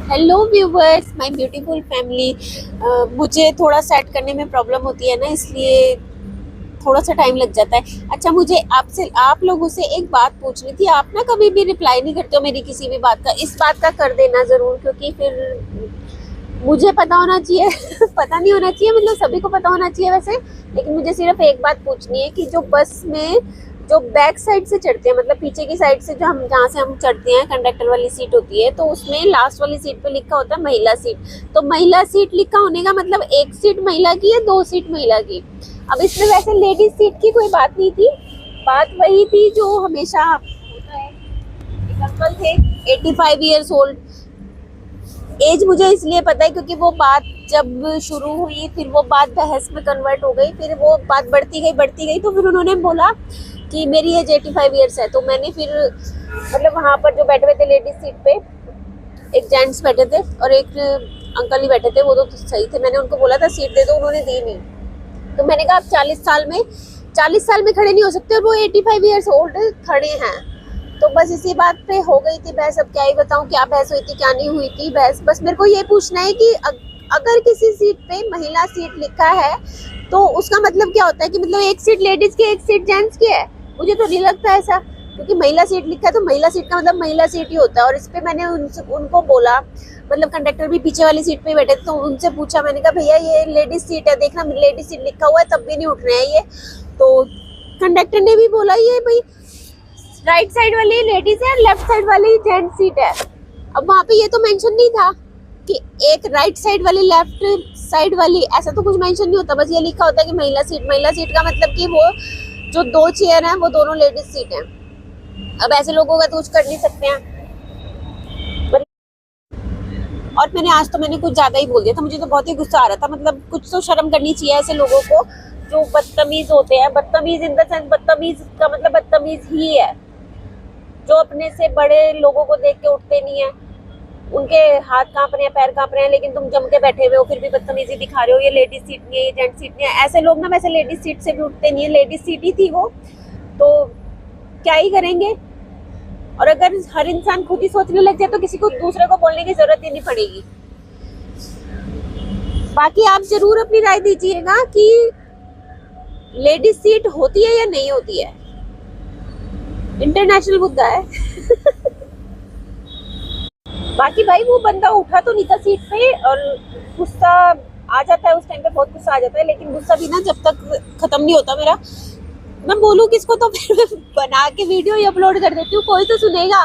Hello viewers, my beautiful family. मुझे थोड़ा set करने में प्रॉब्लम होती है ना, इसलिए थोड़ा सा टाइम लग जाता है। अच्छा, मुझे आपसे आप लोगों से एक बात पूछनी थी। आप ना कभी भी रिप्लाई नहीं करते हो मेरी किसी भी बात का। इस बात का कर देना ज़रूर, क्योंकि फिर मुझे पता होना चाहिए पता नहीं होना चाहिए, मतलब सभी को पता होना चाहिए वैसे। लेकिन मुझे सिर्फ एक बात पूछनी है कि जो बस में जो बैक साइड से चढ़ते हैं, मतलब पीछे की साइड से, जो हम जहाँ से हम चढ़ते हैं, कंडक्टर वाली सीट होती है, तो उसमें लास्ट वाली सीट पे लिखा होता है महिला सीट। तो महिला सीट लिखा होने का मतलब एक सीट महिला की है, दो सीट महिला की। अब इसमें वैसे लेडीज सीट की कोई बात नहीं थी, बात वही थी जो हमेशा होता है। एक अंकल थे, 85 ईयर्स ओल्ड। एज मुझे इसलिए पता है क्योंकि वो बात जब शुरू हुई, फिर वो बात बहस में कन्वर्ट हो गई, फिर वो बात बढ़ती गई, तो फिर उन्होंने बोला कि मेरी एज 85 ईयर्स है। तो मैंने फिर मतलब वहाँ पर जो बैठे हुए थे लेडीज सीट पे, एक जेंट्स बैठे थे और एक अंकल ही बैठे थे, वो तो सही थे। मैंने उनको बोला था सीट दे दो, उन्होंने दी नहीं। तो मैंने कहा आप 40 साल में खड़े नहीं हो सकते, और वो 85 ईयर्स ओल्ड खड़े हैं। तो बस इसी बात पे हो गई थी बहस। अब क्या ही बताऊं क्या बहस हुई थी, क्या नहीं हुई थी बहस। बस मेरे को ये पूछना है कि अगर किसी सीट पे महिला सीट लिखा है तो उसका मतलब क्या होता है कि मतलब एक सीट लेडीज की, एक सीट जेंट्स की है? मुझे तो नहीं लगता ऐसा, क्योंकि महिला सीट लिखा है तो महिला सीट का मतलब महिला सीट ही होता है। और इस पे मैंने उनको बोला, मतलब कंडक्टर भी पीछे वाली सीट पे बैठे थे, तो उनसे पूछा, मैंने कहा भैया ये लेडीज सीट है, देखना लेडीज सीट लिखा हुआ है, तब भी नहीं उठ रहे हैं ये। तो कंडक्टर ने भी बोला ये भाई राइट साइड वाली लेडीज है, लेफ्ट साइड वाली जेंट्स सीट है। अब वहाँ पे ये तो मेंशन नहीं था कि एक राइट साइड वाली लेफ्ट साइड वाली, ऐसा तो कुछ मेंशन नहीं होता। बस ये लिखा होता है कि महिला सीट। महिला सीट का मतलब कि वो जो दो चेयर हैं वो दोनों लेडीज सीट हैं। अब ऐसे लोगों का तो कुछ कर नहीं सकते हैं। और मैंने कुछ ज्यादा ही बोल दिया था, मुझे तो बहुत ही गुस्सा आ रहा था। मतलब कुछ तो शर्म करनी चाहिए ऐसे लोगों को जो बदतमीज होते हैं। बदतमीज इन द सेंस, बदतमीज का मतलब बदतमीज ही है, जो अपने से बड़े लोगों को देख के उठते नहीं है, उनके हाथ कांप रहे हैं, पैर कांप रहे हैं, लेकिन तुम जम के बैठे हुए हो, फिर भी बदतमीजी दिखा रहे हो। ये लेडीज सीट नहीं है, ये जेंट्स सीट नहीं है। ऐसे लोग ना वैसे लेडीज सीट से भी उठते नहीं है, लेडीज सीट ही थी वो, तो क्या ही करेंगे। और अगर हर इंसान खुद ही सोचने लग जाए तो किसी को दूसरे को बोलने की जरूरत ही नहीं पड़ेगी। बाकी आप जरूर अपनी राय दीजिएगा कि लेडीज सीट होती है या नहीं होती है। इंटरनेशनल मुद्दा है बाकी भाई वो बंदा उठा तो नहीं था सीट पे, और गुस्सा आ जाता है उस टाइम पे, बहुत गुस्सा आ जाता है। लेकिन गुस्सा भी ना जब तक खत्म नहीं होता मेरा, मैं बोलूँ किसको, तो फिर मैं बना के वीडियो ही अपलोड कर देती हूँ, कोई तो सुनेगा